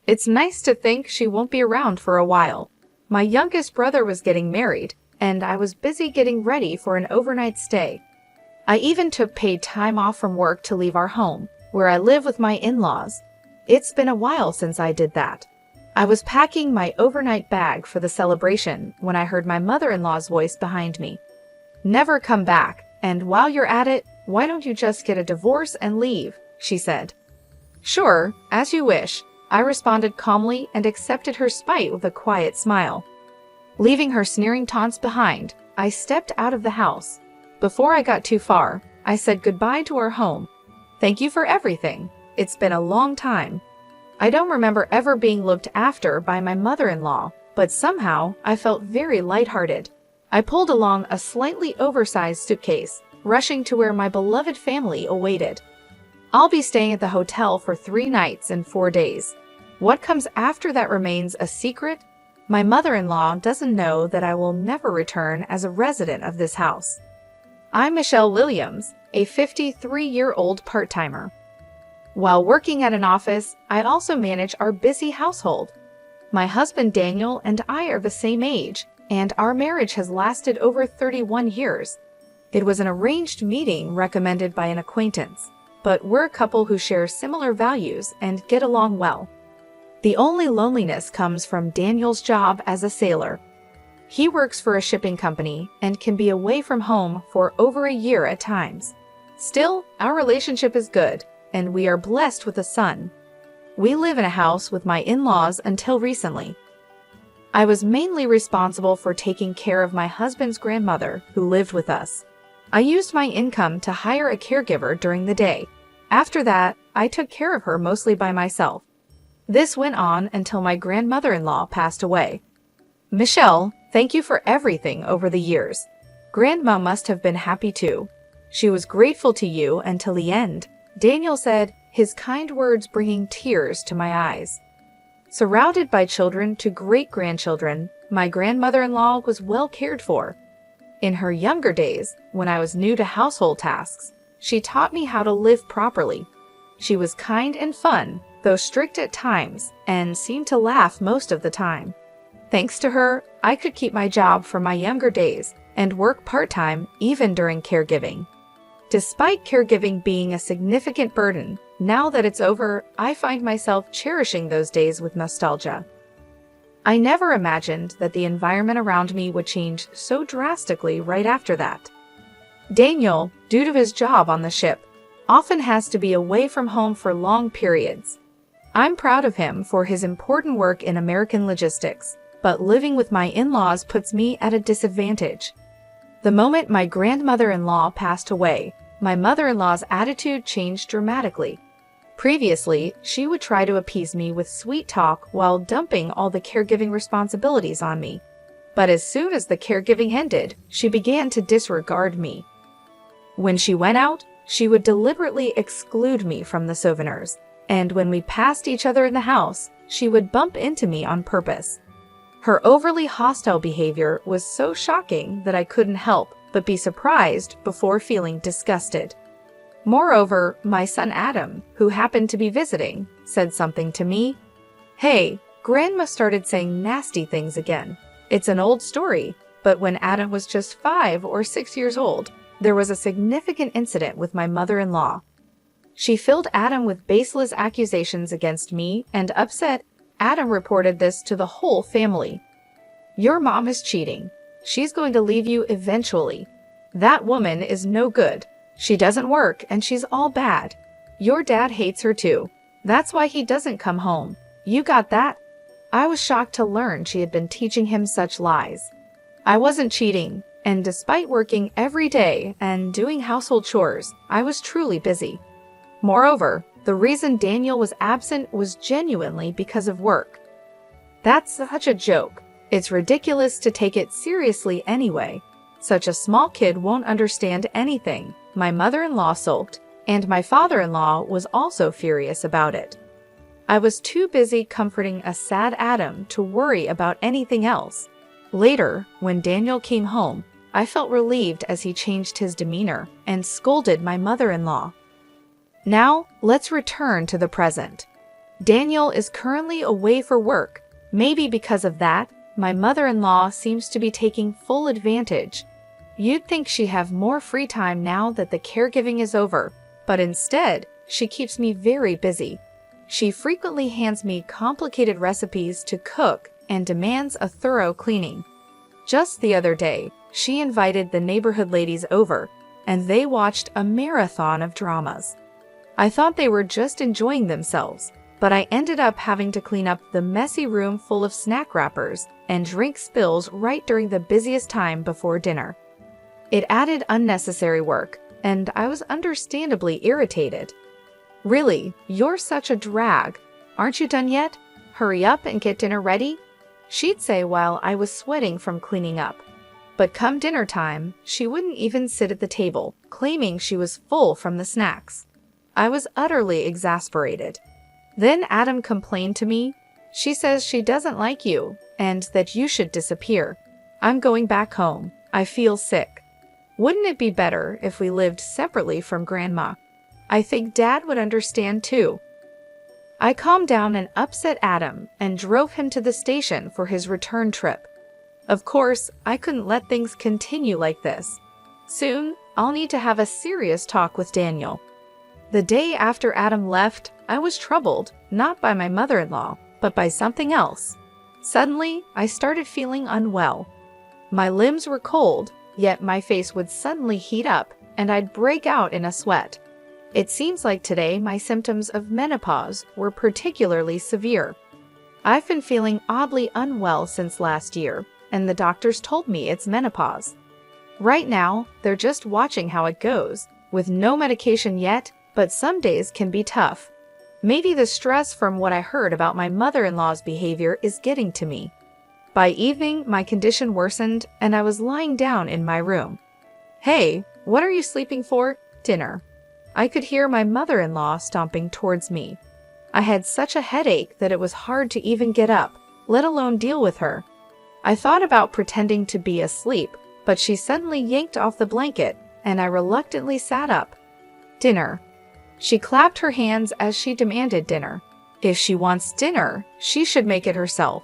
It's nice to think she won't be around for a while. My youngest brother was getting married, and I was busy getting ready for an overnight stay. I even took paid time off from work to leave our home, where I live with my in-laws. It's been a while since I did that. I was packing my overnight bag for the celebration when I heard my mother-in-law's voice behind me. "Never come back, and while you're at it, why don't you just get a divorce and leave?" she said. "Sure, as you wish," I responded calmly and accepted her spite with a quiet smile. Leaving her sneering taunts behind, I stepped out of the house. Before I got too far, I said goodbye to our home. "Thank you for everything. It's been a long time." I don't remember ever being looked after by my mother-in-law, but somehow I felt very lighthearted. I pulled along a slightly oversized suitcase, rushing to where my beloved family awaited. I'll be staying at the hotel for 3 nights and 4 days. What comes after that remains a secret. My mother-in-law doesn't know that I will never return as a resident of this house. I'm Michelle Williams, a 53-year-old part-timer. While working at an office, I also manage our busy household. My husband Daniel and I are the same age, and our marriage has lasted over 31 years. It was an arranged meeting recommended by an acquaintance, but we're a couple who share similar values and get along well. The only loneliness comes from Daniel's job as a sailor. He works for a shipping company and can be away from home for over a year at times. Still, our relationship is good, and we are blessed with a son. We live in a house with my in-laws until recently. I was mainly responsible for taking care of my husband's grandmother, who lived with us. I used my income to hire a caregiver during the day. After that, I took care of her mostly by myself. This went on until my grandmother-in-law passed away. Michelle, thank you for everything over the years. Grandma must have been happy too. She was grateful to you until the end, Daniel said, his kind words bringing tears to my eyes. Surrounded by children to great-grandchildren, my grandmother-in-law was well cared for. In her younger days, when I was new to household tasks, she taught me how to live properly. She was kind and fun, though strict at times, and seemed to laugh most of the time. Thanks to her, I could keep my job from my younger days and work part-time even during caregiving. Despite caregiving being a significant burden, now that it's over, I find myself cherishing those days with nostalgia. I never imagined that the environment around me would change so drastically right after that. Daniel, due to his job on the ship, often has to be away from home for long periods. I'm proud of him for his important work in American logistics, but living with my in-laws puts me at a disadvantage. The moment my grandmother-in-law passed away, my mother-in-law's attitude changed dramatically. Previously, she would try to appease me with sweet talk while dumping all the caregiving responsibilities on me. But as soon as the caregiving ended, she began to disregard me. When she went out, she would deliberately exclude me from the souvenirs, and when we passed each other in the house, she would bump into me on purpose. Her overly hostile behavior was so shocking that I couldn't help but be surprised before feeling disgusted. Moreover, my son Adam, who happened to be visiting, said something to me. "Hey, Grandma started saying nasty things again. It's an old story, but when Adam was just 5 or 6 years old, there was a significant incident with my mother-in-law. She filled Adam with baseless accusations against me, and upset, Adam reported this to the whole family. Your mom is cheating. She's going to leave you eventually. That woman is no good. She doesn't work and she's all bad. Your dad hates her too. That's why he doesn't come home. You got that?" I was shocked to learn she had been teaching him such lies. I wasn't cheating, and despite working every day and doing household chores, I was truly busy. Moreover, the reason Daniel was absent was genuinely because of work. That's such a joke. It's ridiculous to take it seriously anyway. Such a small kid won't understand anything, my mother-in-law sulked, and my father-in-law was also furious about it. I was too busy comforting a sad Adam to worry about anything else. Later, when Daniel came home, I felt relieved as he changed his demeanor and scolded my mother-in-law. Now, let's return to the present. Daniel is currently away for work. Maybe because of that, my mother-in-law seems to be taking full advantage. You'd think she'd have more free time now that the caregiving is over, but instead, she keeps me very busy. She frequently hands me complicated recipes to cook and demands a thorough cleaning. Just the other day, she invited the neighborhood ladies over, and they watched a marathon of dramas. I thought they were just enjoying themselves, but I ended up having to clean up the messy room full of snack wrappers and drink spills right during the busiest time before dinner. It added unnecessary work, and I was understandably irritated. "Really, you're such a drag. Aren't you done yet? Hurry up and get dinner ready," she'd say while I was sweating from cleaning up. But come dinner time, she wouldn't even sit at the table, claiming she was full from the snacks. I was utterly exasperated. Then Adam complained to me. "She says she doesn't like you, and that you should disappear. I'm going back home. I feel sick. Wouldn't it be better if we lived separately from Grandma? I think Dad would understand too." I calmed down an upset Adam and drove him to the station for his return trip. Of course, I couldn't let things continue like this. Soon, I'll need to have a serious talk with Daniel. The day after Adam left, I was troubled, not by my mother-in-law, but by something else. Suddenly, I started feeling unwell. My limbs were cold, yet my face would suddenly heat up, and I'd break out in a sweat. It seems like today my symptoms of menopause were particularly severe. I've been feeling oddly unwell since last year, and the doctors told me it's menopause. Right now, they're just watching how it goes, with no medication yet, but some days can be tough. Maybe the stress from what I heard about my mother-in-law's behavior is getting to me. By evening, my condition worsened, and I was lying down in my room. "Hey, what are you sleeping for? Dinner." I could hear my mother-in-law stomping towards me. I had such a headache that it was hard to even get up, let alone deal with her. I thought about pretending to be asleep, but she suddenly yanked off the blanket, and I reluctantly sat up. "Dinner." She clapped her hands as she demanded dinner. If she wants dinner, she should make it herself.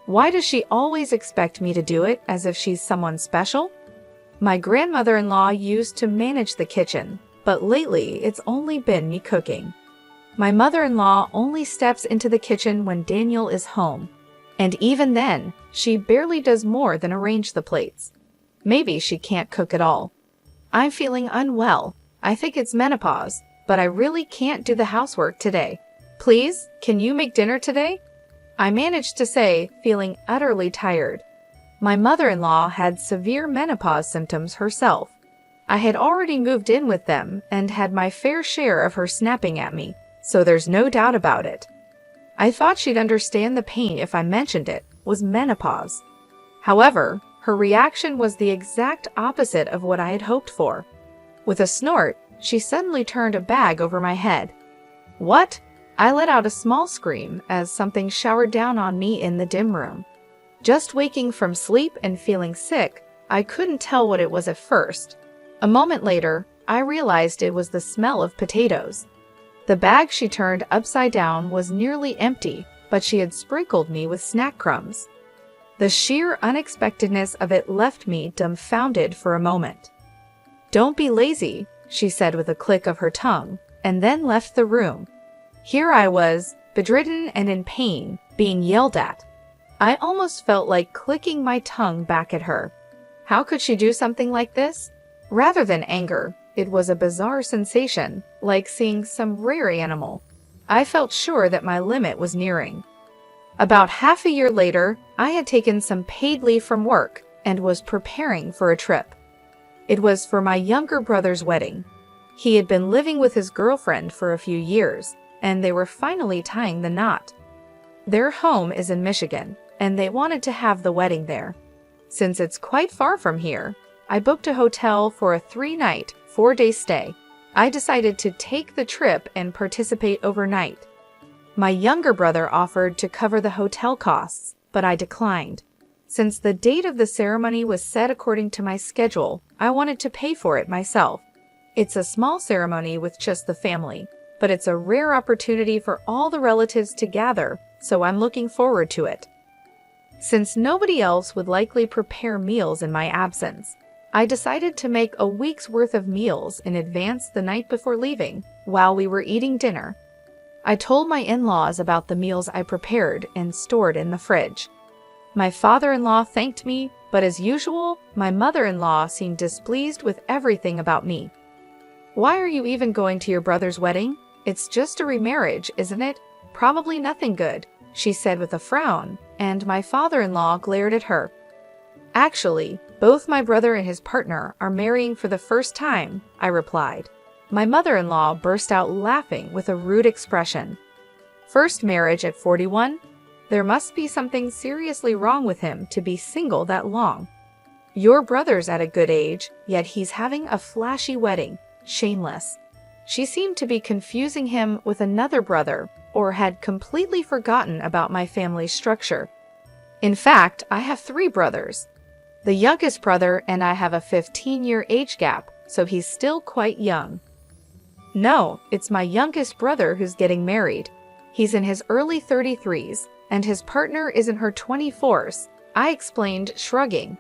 Why does she always expect me to do it as if she's someone special? My grandmother-in-law used to manage the kitchen, but lately it's only been me cooking. My mother-in-law only steps into the kitchen when Daniel is home, and even then, she barely does more than arrange the plates. Maybe she can't cook at all. I'm feeling unwell. I think it's menopause, but I really can't do the housework today. "Please, can you make dinner today?" I managed to say, feeling utterly tired. My mother-in-law had severe menopause symptoms herself. I had already moved in with them and had my fair share of her snapping at me, so there's no doubt about it. I thought she'd understand the pain if I mentioned it was menopause. However, her reaction was the exact opposite of what I had hoped for. With a snort, she suddenly turned a bag over my head. "What?" I let out a small scream as something showered down on me in the dim room. Just waking from sleep and feeling sick, I couldn't tell what it was at first. A moment later, I realized it was the smell of potatoes. The bag she turned upside down was nearly empty, but she had sprinkled me with snack crumbs. The sheer unexpectedness of it left me dumbfounded for a moment. "Don't be lazy," she said with a click of her tongue, and then left the room. Here I was, bedridden and in pain, being yelled at. I almost felt like clicking my tongue back at her. How could she do something like this? Rather than anger, it was a bizarre sensation, like seeing some rare animal. I felt sure that my limit was nearing. About half a year later, I had taken some paid leave from work and was preparing for a trip. It was for my younger brother's wedding. He had been living with his girlfriend for a few years, and they were finally tying the knot. Their home is in Michigan, and they wanted to have the wedding there. Since it's quite far from here, I booked a hotel for a 3-night, 4-day stay. I decided to take the trip and participate overnight. My younger brother offered to cover the hotel costs, but I declined. Since the date of the ceremony was set according to my schedule, I wanted to pay for it myself. It's a small ceremony with just the family, but it's a rare opportunity for all the relatives to gather, so I'm looking forward to it. Since nobody else would likely prepare meals in my absence, I decided to make a week's worth of meals in advance the night before leaving, while we were eating dinner. I told my in-laws about the meals I prepared and stored in the fridge. My father-in-law thanked me, but as usual, my mother-in-law seemed displeased with everything about me. "Why are you even going to your brother's wedding? It's just a remarriage, isn't it? Probably nothing good," she said with a frown, and my father-in-law glared at her. "Actually, both my brother and his partner are marrying for the first time," I replied. My mother-in-law burst out laughing with a rude expression. "First marriage at 41? There must be something seriously wrong with him to be single that long. Your brother's at a good age, yet he's having a flashy wedding. Shameless." She seemed to be confusing him with another brother, or had completely forgotten about my family's structure. In fact, I have 3 brothers. The youngest brother and I have a 15-year age gap, so he's still quite young. "No, it's my youngest brother who's getting married. He's in his early 33s, and his partner is in her 24s, I explained, shrugging.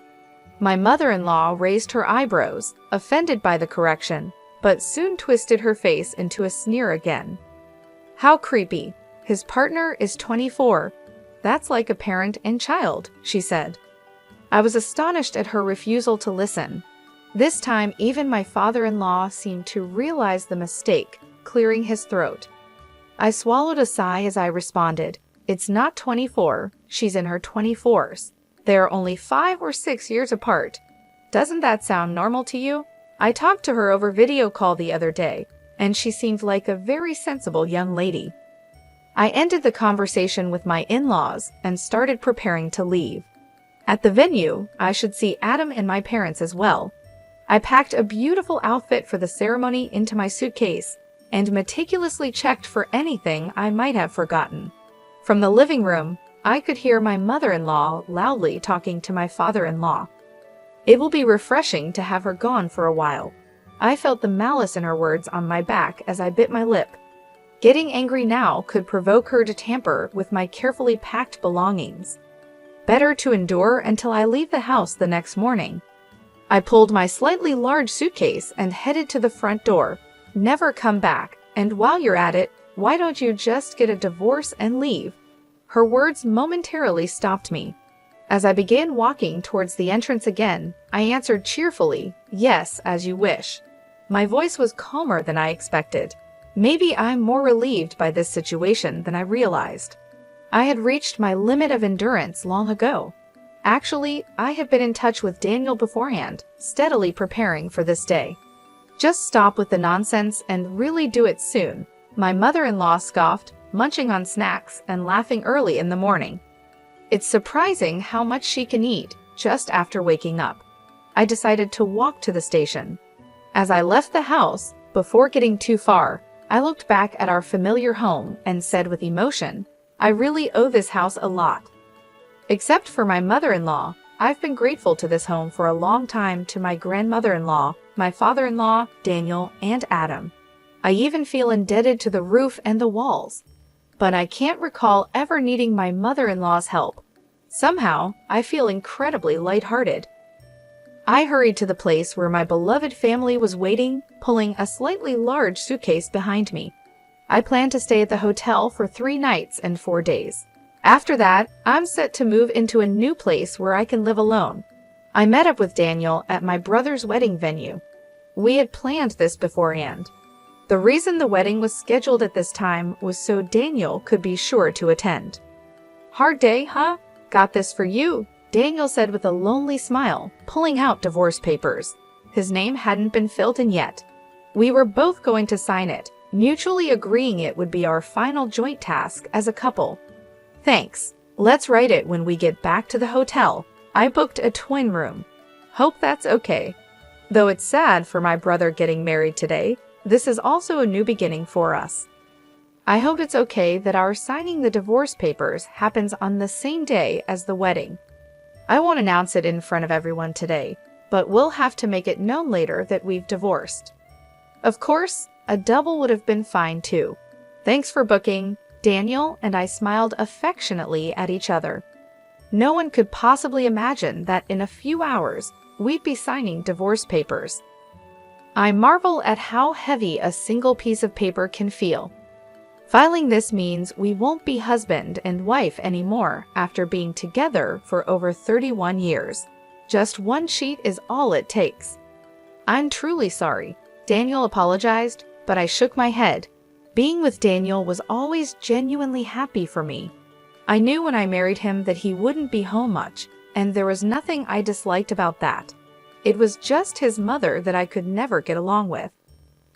My mother-in-law raised her eyebrows, offended by the correction, but soon twisted her face into a sneer again. "How creepy. His partner is 24. That's like a parent and child," she said. I was astonished at her refusal to listen. This time, even my father-in-law seemed to realize the mistake, clearing his throat. I swallowed a sigh as I responded, "It's not 24, she's in her 24s. They're only 5 or 6 years apart. Doesn't that sound normal to you? I talked to her over video call the other day, and she seemed like a very sensible young lady." I ended the conversation with my in-laws and started preparing to leave. At the venue, I should see Adam and my parents as well. I packed a beautiful outfit for the ceremony into my suitcase and meticulously checked for anything I might have forgotten. From the living room, I could hear my mother-in-law loudly talking to my father-in-law. It will be refreshing to have her gone for a while. I felt the malice in her words on my back as I bit my lip. Getting angry now could provoke her to tamper with my carefully packed belongings. Better to endure until I leave the house the next morning. I pulled my slightly large suitcase and headed to the front door. "Never come back, and while you're at it, why don't you just get a divorce and leave?" Her words momentarily stopped me. As I began walking towards the entrance again, I answered cheerfully, "Yes, as you wish." My voice was calmer than I expected. Maybe I'm more relieved by this situation than I realized. I had reached my limit of endurance long ago. Actually, I had been in touch with Daniel beforehand, steadily preparing for this day. "Just stop with the nonsense and really do it soon," my mother-in-law scoffed, munching on snacks and laughing early in the morning. It's surprising how much she can eat just after waking up. I decided to walk to the station. As I left the house, before getting too far, I looked back at our familiar home and said with emotion, "I really owe this house a lot." Except for my mother-in-law, I've been grateful to this home for a long time, to my grandmother-in-law, my father-in-law, Daniel, and Adam. I even feel indebted to the roof and the walls. But I can't recall ever needing my mother-in-law's help. Somehow, I feel incredibly lighthearted. I hurried to the place where my beloved family was waiting, pulling a slightly large suitcase behind me. I plan to stay at the hotel for 3 nights and 4 days. After that, I'm set to move into a new place where I can live alone. I met up with Daniel at my brother's wedding venue. We had planned this beforehand. The reason the wedding was scheduled at this time was so Daniel could be sure to attend. "Hard day, huh? Got this for you," Daniel said with a lonely smile, pulling out divorce papers. His name hadn't been filled in yet. We were both going to sign it, mutually agreeing it would be our final joint task as a couple. "Thanks. Let's write it when we get back to the hotel. I booked a twin room. Hope that's okay. Though it's sad for my brother getting married today, this is also a new beginning for us. I hope it's okay that our signing the divorce papers happens on the same day as the wedding. I won't announce it in front of everyone today, but we'll have to make it known later that we've divorced. Of course, a double would have been fine too. Thanks for booking. Daniel and I smiled affectionately at each other. No one could possibly imagine that in a few hours, we'd be signing divorce papers. I marvel at how heavy a single piece of paper can feel. Filing this means we won't be husband and wife anymore after being together for over 31 years. Just one sheet is all it takes. I'm truly sorry. Daniel apologized, but I shook my head. Being with Daniel was always genuinely happy for me. I knew when I married him that he wouldn't be home much, and there was nothing I disliked about that. It was just his mother that I could never get along with.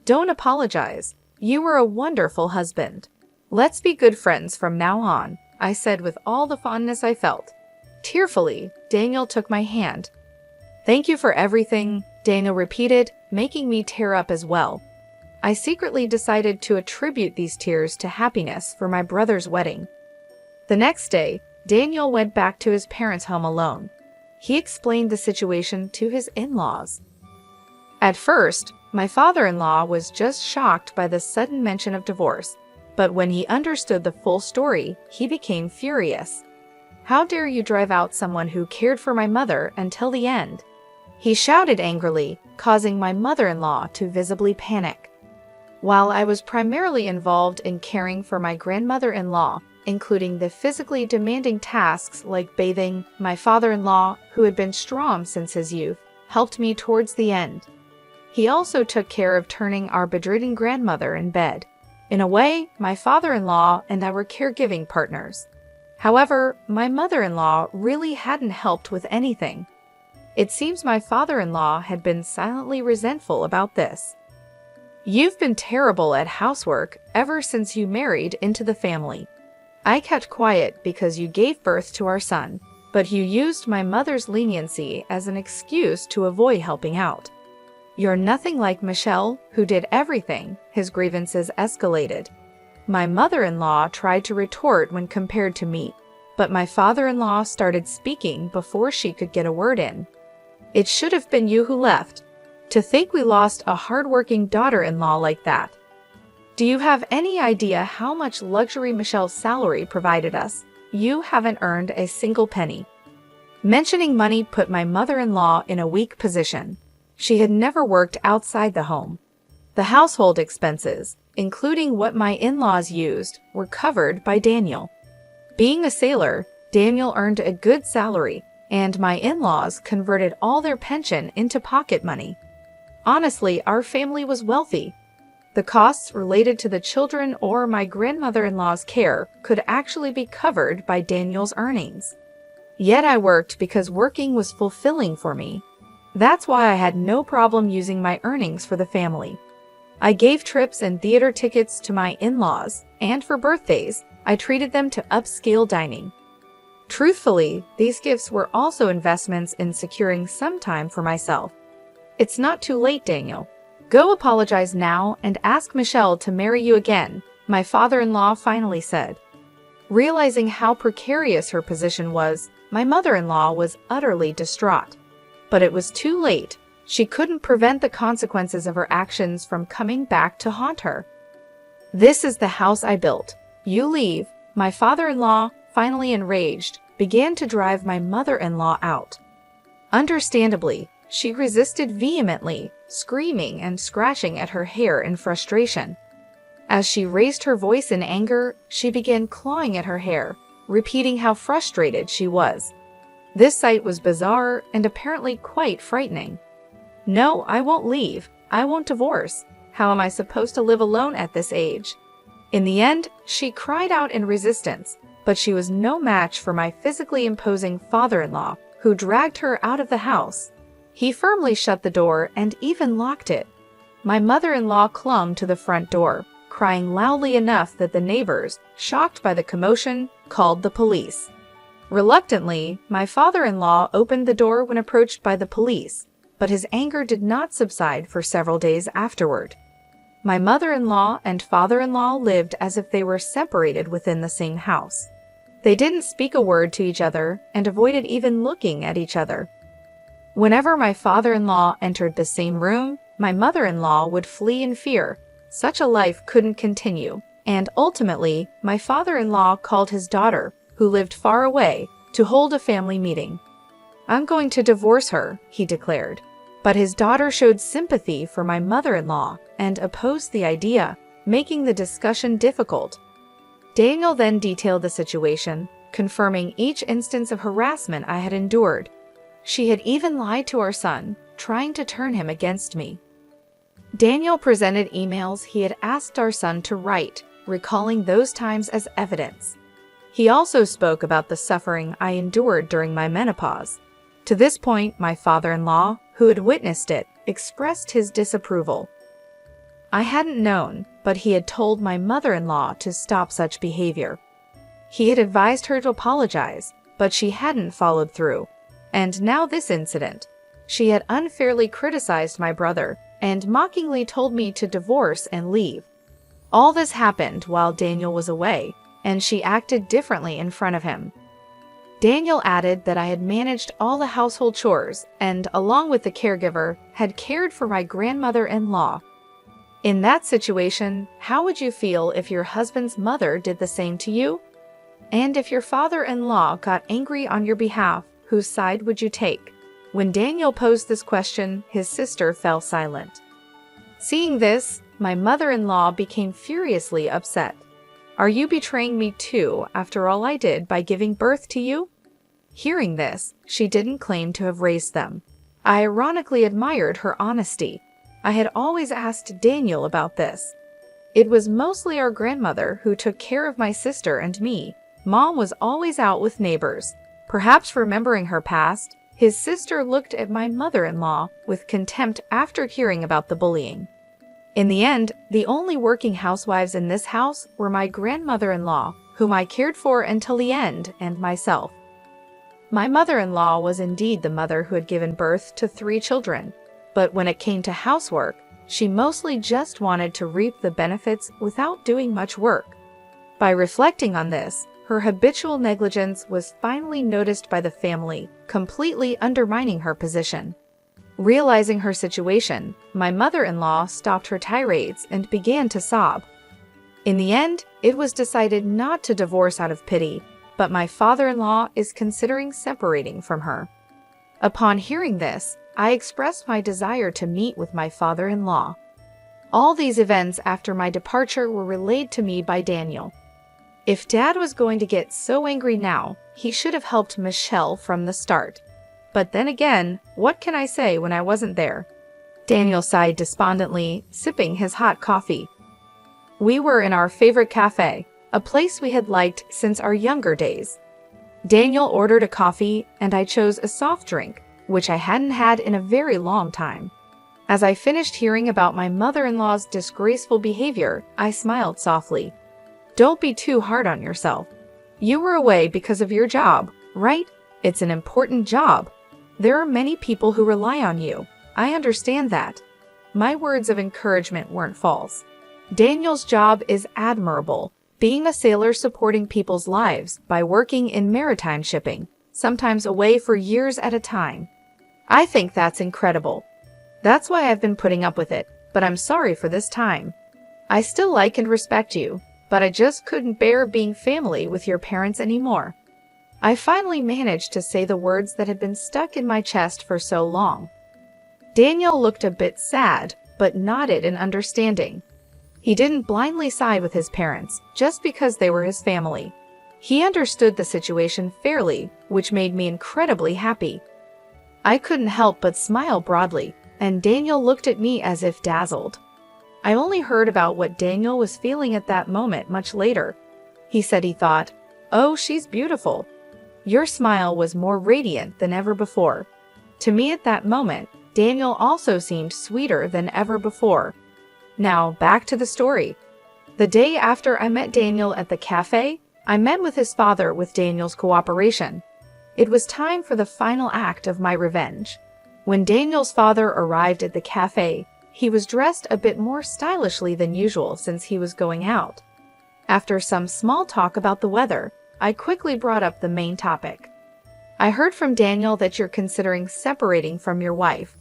Don't apologize. You were a wonderful husband. Let's be good friends from now on, I said with all the fondness I felt. Tearfully, Daniel took my hand. Thank you for everything, Daniel repeated, making me tear up as well. I secretly decided to attribute these tears to happiness for my brother's wedding. The next day, Daniel went back to his parents' home alone. He explained the situation to his in-laws. At first, my father-in-law was just shocked by the sudden mention of divorce, but when he understood the full story, he became furious. How dare you drive out someone who cared for my mother until the end? He shouted angrily, causing my mother-in-law to visibly panic. While I was primarily involved in caring for my grandmother-in-law, including the physically demanding tasks like bathing, my father-in-law, who had been strong since his youth, helped me towards the end. He also took care of turning our bedridden grandmother in bed. In a way, my father-in-law and I were caregiving partners. However, my mother-in-law really hadn't helped with anything. It seems my father-in-law had been silently resentful about this. You've been terrible at housework ever since you married into the family. I kept quiet because you gave birth to our son, but you used my mother's leniency as an excuse to avoid helping out. You're nothing like Michelle, who did everything. His grievances escalated. My mother-in-law tried to retort when compared to me, but my father-in-law started speaking before she could get a word in. It should have been you who left. To think we lost a hard-working daughter-in-law like that. Do you have any idea how much luxury Michelle's salary provided us? You haven't earned a single penny. Mentioning money put my mother-in-law in a weak position. She had never worked outside the home. The household expenses, including what my in-laws used, were covered by Daniel. Being a sailor, Daniel earned a good salary, and my in-laws converted all their pension into pocket money. Honestly, our family was wealthy. The costs related to the children or my grandmother-in-law's care could actually be covered by Daniel's earnings. Yet I worked because working was fulfilling for me. That's why I had no problem using my earnings for the family. I gave trips and theater tickets to my in-laws, and for birthdays, I treated them to upscale dining. Truthfully, these gifts were also investments in securing some time for myself. It's not too late, Daniel. Go apologize now and ask Michelle to marry you again, my father-in-law finally said. Realizing how precarious her position was, my mother-in-law was utterly distraught. But it was too late. She couldn't prevent the consequences of her actions from coming back to haunt her. This is the house I built. You leave. My father-in-law, finally enraged, began to drive my mother-in-law out. Understandably, she resisted vehemently, screaming and scratching at her hair in frustration. As she raised her voice in anger, she began clawing at her hair, repeating how frustrated she was. This sight was bizarre and apparently quite frightening. No, I won't leave. I won't divorce. How am I supposed to live alone at this age? In the end, she cried out in resistance, but she was no match for my physically imposing father-in-law, who dragged her out of the house. He firmly shut the door and even locked it. My mother-in-law clung to the front door, crying loudly enough that the neighbors, shocked by the commotion, called the police. Reluctantly, my father-in-law opened the door when approached by the police, but his anger did not subside for several days afterward. My mother-in-law and father-in-law lived as if they were separated within the same house. They didn't speak a word to each other and avoided even looking at each other. Whenever my father-in-law entered the same room, my mother-in-law would flee in fear, Such a life couldn't continue, and ultimately, my father-in-law called his daughter, who lived far away, to hold a family meeting. "I'm going to divorce her," he declared. But his daughter showed sympathy for my mother-in-law and opposed the idea, making the discussion difficult. Daniel then detailed the situation, confirming each instance of harassment I had endured. She had even lied to our son, trying to turn him against me. Daniel presented emails he had asked our son to write, recalling those times as evidence. He also spoke about the suffering I endured during my menopause. To this point, my father-in-law, who had witnessed it, expressed his disapproval. I hadn't known, but he had told my mother-in-law to stop such behavior. He had advised her to apologize, but she hadn't followed through. And now this incident. She had unfairly criticized my brother and mockingly told me to divorce and leave. All this happened while Daniel was away, and she acted differently in front of him. Daniel added that I had managed all the household chores and, along with the caregiver, had cared for my grandmother-in-law. In that situation, how would you feel if your husband's mother did the same to you? And if your father-in-law got angry on your behalf, whose side would you take? When Daniel posed this question, his sister fell silent. Seeing this, my mother-in-law became furiously upset. "Are you betraying me too, after all I did by giving birth to you?" Hearing this, she didn't claim to have raised them. I ironically admired her honesty. I had always asked Daniel about this. It was mostly our grandmother who took care of my sister and me. Mom was always out with neighbors. Perhaps remembering her past, his sister looked at my mother-in-law with contempt after hearing about the bullying. In the end, the only working housewives in this house were my grandmother-in-law, whom I cared for until the end, and myself. My mother-in-law was indeed the mother who had given birth to 3 children, but when it came to housework, she mostly just wanted to reap the benefits without doing much work. By reflecting on this, her habitual negligence was finally noticed by the family, completely undermining her position. Realizing her situation, my mother-in-law stopped her tirades and began to sob. In the end, it was decided not to divorce out of pity, but my father-in-law is considering separating from her. Upon hearing this, I expressed my desire to meet with my father-in-law. All these events after my departure were relayed to me by Daniel. If Dad was going to get so angry now, he should have helped Michelle from the start. But then again, what can I say when I wasn't there? Daniel sighed despondently, sipping his hot coffee. We were in our favorite cafe, a place we had liked since our younger days. Daniel ordered a coffee, and I chose a soft drink, which I hadn't had in a very long time. As I finished hearing about my mother-in-law's disgraceful behavior, I smiled softly. Don't be too hard on yourself. You were away because of your job, right? It's an important job. There are many people who rely on you. I understand that. My words of encouragement weren't false. Daniel's job is admirable, being a sailor supporting people's lives by working in maritime shipping, sometimes away for years at a time. I think that's incredible. That's why I've been putting up with it, but I'm sorry for this time. I still like and respect you, but I just couldn't bear being family with your parents anymore. I finally managed to say the words that had been stuck in my chest for so long. Daniel looked a bit sad, but nodded in understanding. He didn't blindly side with his parents, just because they were his family. He understood the situation fairly, which made me incredibly happy. I couldn't help but smile broadly, and Daniel looked at me as if dazzled. I only heard about what Daniel was feeling at that moment much later. He said he thought, "Oh, she's beautiful. Your smile was more radiant than ever before." To me at that moment, Daniel also seemed sweeter than ever before. Now, back to the story. The day after I met Daniel at the cafe, I met with his father with Daniel's cooperation. It was time for the final act of my revenge. When Daniel's father arrived at the cafe, he was dressed a bit more stylishly than usual since he was going out. After some small talk about the weather, I quickly brought up the main topic. "I heard from Daniel that you're considering separating from your wife.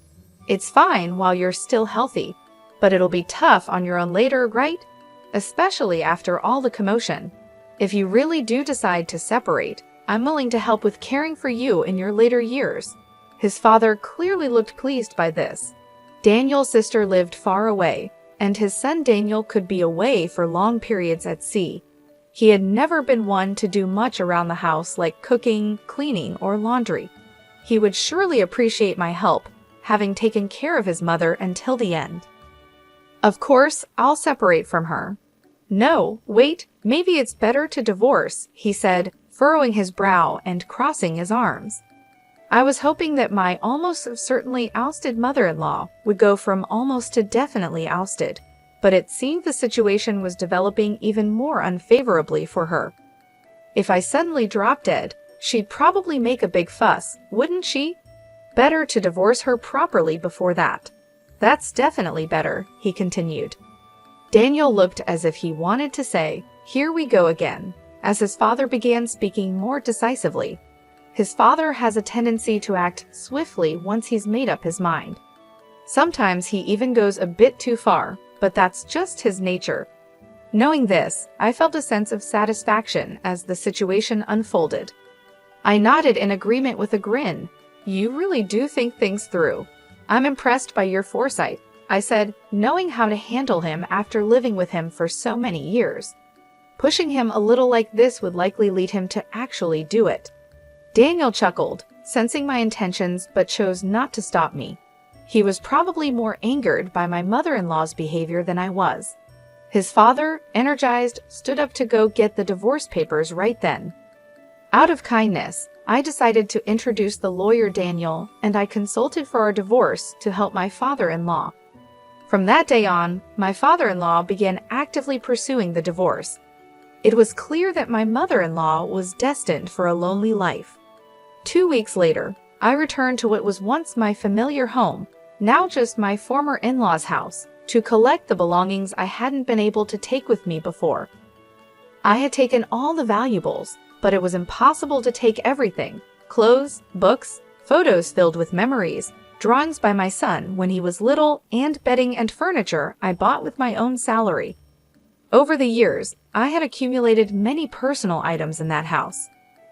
It's fine while you're still healthy, But it'll be tough on your own later, right? Especially after all the commotion. If you really do decide to separate, I'm willing to help with caring for you in your later years." His father clearly looked pleased by this. Daniel's sister lived far away, and his son Daniel could be away for long periods at sea. He had never been one to do much around the house like cooking, cleaning, or laundry. He would surely appreciate my help, having taken care of his mother until the end. "Of course, I'll separate from her." "No, wait, maybe it's better to divorce," he said, furrowing his brow and crossing his arms. I was hoping that my almost certainly ousted mother-in-law would go from almost to definitely ousted, but it seemed the situation was developing even more unfavorably for her. If I suddenly dropped dead, she'd probably make a big fuss, wouldn't she? Better to divorce her properly before that. "That's definitely better," he continued. Daniel looked as if he wanted to say, "Here we go again," as his father began speaking more decisively. His father has a tendency to act swiftly once he's made up his mind. Sometimes he even goes a bit too far, but that's just his nature. Knowing this, I felt a sense of satisfaction as the situation unfolded. I nodded in agreement with a grin. "You really do think things through. I'm impressed by your foresight," I said, knowing how to handle him after living with him for so many years. Pushing him a little like this would likely lead him to actually do it. Daniel chuckled, sensing my intentions, but chose not to stop me. He was probably more angered by my mother-in-law's behavior than I was. His father, energized, stood up to go get the divorce papers right then. Out of kindness, I decided to introduce the lawyer Daniel, and I consulted for our divorce to help my father-in-law. From that day on, my father-in-law began actively pursuing the divorce. It was clear that my mother-in-law was destined for a lonely life. 2 weeks later, I returned to what was once my familiar home, now just my former in-laws' house, to collect the belongings I hadn't been able to take with me before. I had taken all the valuables, but it was impossible to take everything: clothes, books, photos filled with memories, drawings by my son when he was little, and bedding and furniture I bought with my own salary. Over the years, I had accumulated many personal items in that house.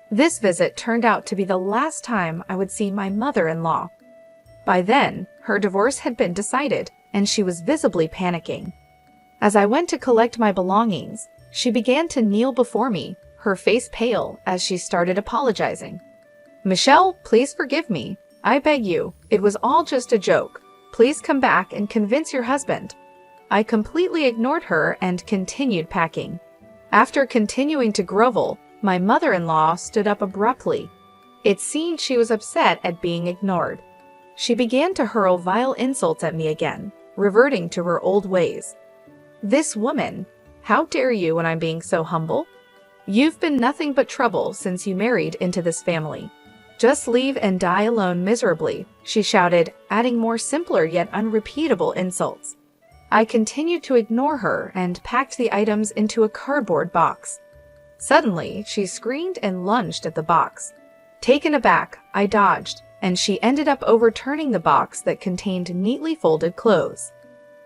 This visit turned out to be the last time I would see my mother-in-law. By then, her divorce had been decided, and she was visibly panicking. As I went to collect my belongings, she began to kneel before me, her face pale as she started apologizing. "Michelle, please forgive me. I beg you, it was all just a joke. Please come back and convince your husband." I completely ignored her and continued packing. After continuing to grovel, my mother-in-law stood up abruptly. It seemed she was upset at being ignored. She began to hurl vile insults at me again, reverting to her old ways. "This woman, how dare you when I'm being so humble? You've been nothing but trouble since you married into this family. Just leave and die alone miserably," she shouted, adding more simpler yet unrepeatable insults. I continued to ignore her and packed the items into a cardboard box. Suddenly, she screamed and lunged at the box. Taken aback, I dodged, and she ended up overturning the box that contained neatly folded clothes.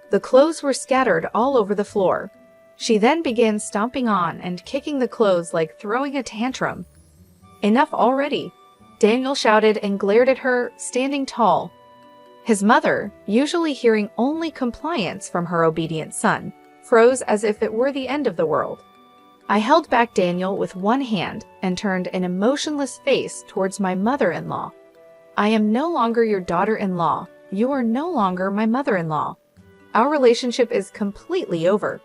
The clothes were scattered all over the floor. She then began stomping on and kicking the clothes like throwing a tantrum. "Enough already," Daniel shouted and glared at her, standing tall. His mother, usually hearing only compliance from her obedient son, froze as if it were the end of the world. I held back Daniel with one hand and turned an emotionless face towards my mother-in-law. "I am no longer your daughter-in-law. You are no longer my mother-in-law. Our relationship is completely over.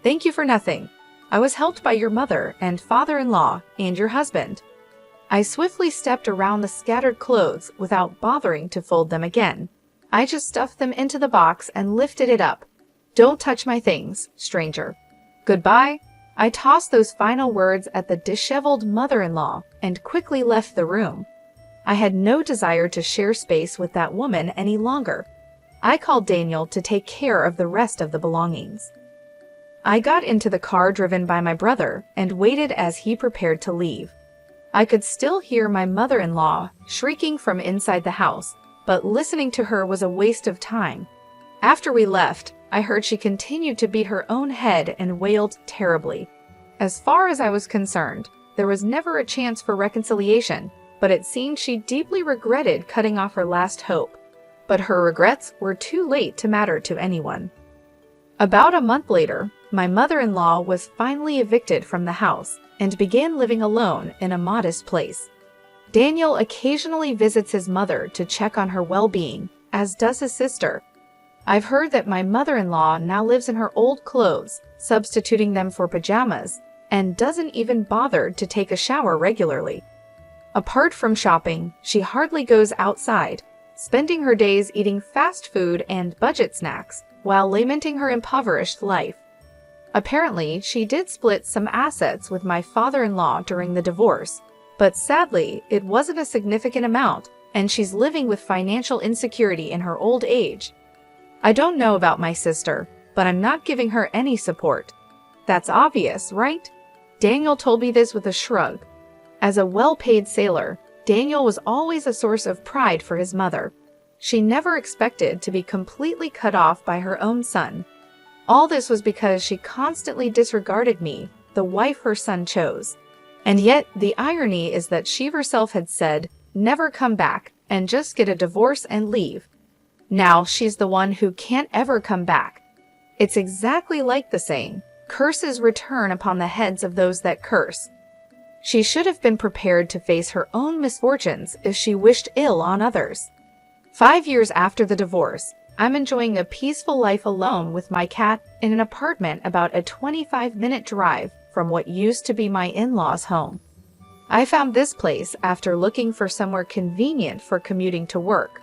Thank you for nothing. I was helped by your mother and father-in-law and your husband." I swiftly stepped around the scattered clothes without bothering to fold them again. I just stuffed them into the box and lifted it up. "Don't touch my things, stranger. Goodbye." I tossed those final words at the disheveled mother-in-law and quickly left the room. I had no desire to share space with that woman any longer. I called Daniel to take care of the rest of the belongings. I got into the car driven by my brother and waited as he prepared to leave. I could still hear my mother-in-law shrieking from inside the house, but listening to her was a waste of time. After we left, I heard she continued to beat her own head and wailed terribly. As far as I was concerned, there was never a chance for reconciliation, but it seemed she deeply regretted cutting off her last hope. But her regrets were too late to matter to anyone. About a month later, my mother-in-law was finally evicted from the house and began living alone in a modest place. Daniel occasionally visits his mother to check on her well-being, as does his sister. I've heard that my mother-in-law now lives in her old clothes, substituting them for pajamas, and doesn't even bother to take a shower regularly. Apart from shopping, she hardly goes outside, spending her days eating fast food and budget snacks while lamenting her impoverished life. Apparently, she did split some assets with my father-in-law during the divorce, but sadly, it wasn't a significant amount, and she's living with financial insecurity in her old age. I don't know about my sister, but I'm not giving her any support. That's obvious, right? Daniel told me this with a shrug. As a well-paid sailor, Daniel was always a source of pride for his mother. She never expected to be completely cut off by her own son. All this was because she constantly disregarded me, the wife her son chose. And yet, the irony is that she herself had said, never come back, and just get a divorce and leave. Now she's the one who can't ever come back. It's exactly like the saying, curses return upon the heads of those that curse. She should have been prepared to face her own misfortunes if she wished ill on others. 5 years after the divorce, I'm enjoying a peaceful life alone with my cat in an apartment about a 25-minute drive from what used to be my in-laws' home. I found this place after looking for somewhere convenient for commuting to work.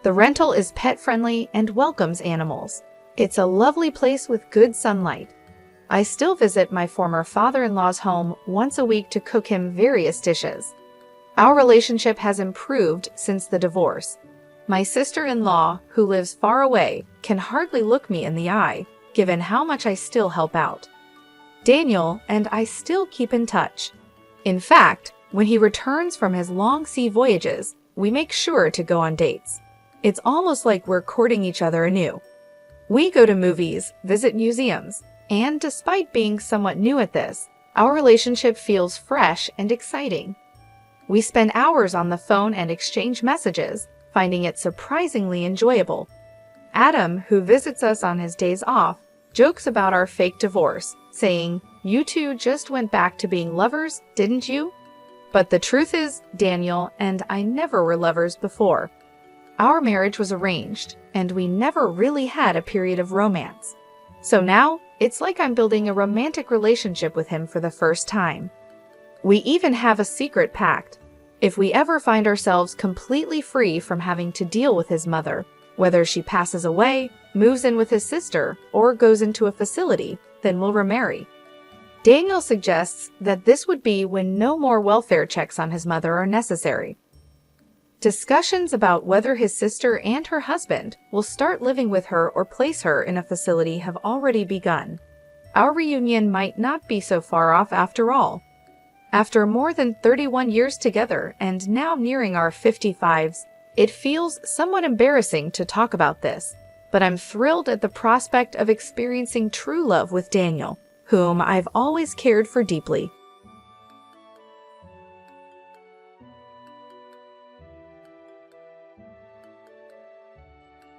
The rental is pet-friendly and welcomes animals. It's a lovely place with good sunlight. I still visit my former father-in-law's home once a week to cook him various dishes. Our relationship has improved since the divorce. My sister-in-law, who lives far away, can hardly look me in the eye, given how much I still help out. Daniel and I still keep in touch. In fact, when he returns from his long sea voyages, we make sure to go on dates. It's almost like we're courting each other anew. We go to movies, visit museums, and despite being somewhat new at this, our relationship feels fresh and exciting. We spend hours on the phone and exchange messages, finding it surprisingly enjoyable. Adam, who visits us on his days off, jokes about our fake divorce, saying, "You two just went back to being lovers, didn't you?" But the truth is, Daniel and I never were lovers before. Our marriage was arranged, and we never really had a period of romance. So now, it's like I'm building a romantic relationship with him for the first time. We even have a secret pact. If we ever find ourselves completely free from having to deal with his mother, whether she passes away, moves in with his sister, or goes into a facility, then we'll remarry. Daniel suggests that this would be when no more welfare checks on his mother are necessary. Discussions about whether his sister and her husband will start living with her or place her in a facility have already begun. Our reunion might not be so far off after all. After more than 31 years together and now nearing our 55s, it feels somewhat embarrassing to talk about this, but I'm thrilled at the prospect of experiencing true love with Daniel, whom I've always cared for deeply.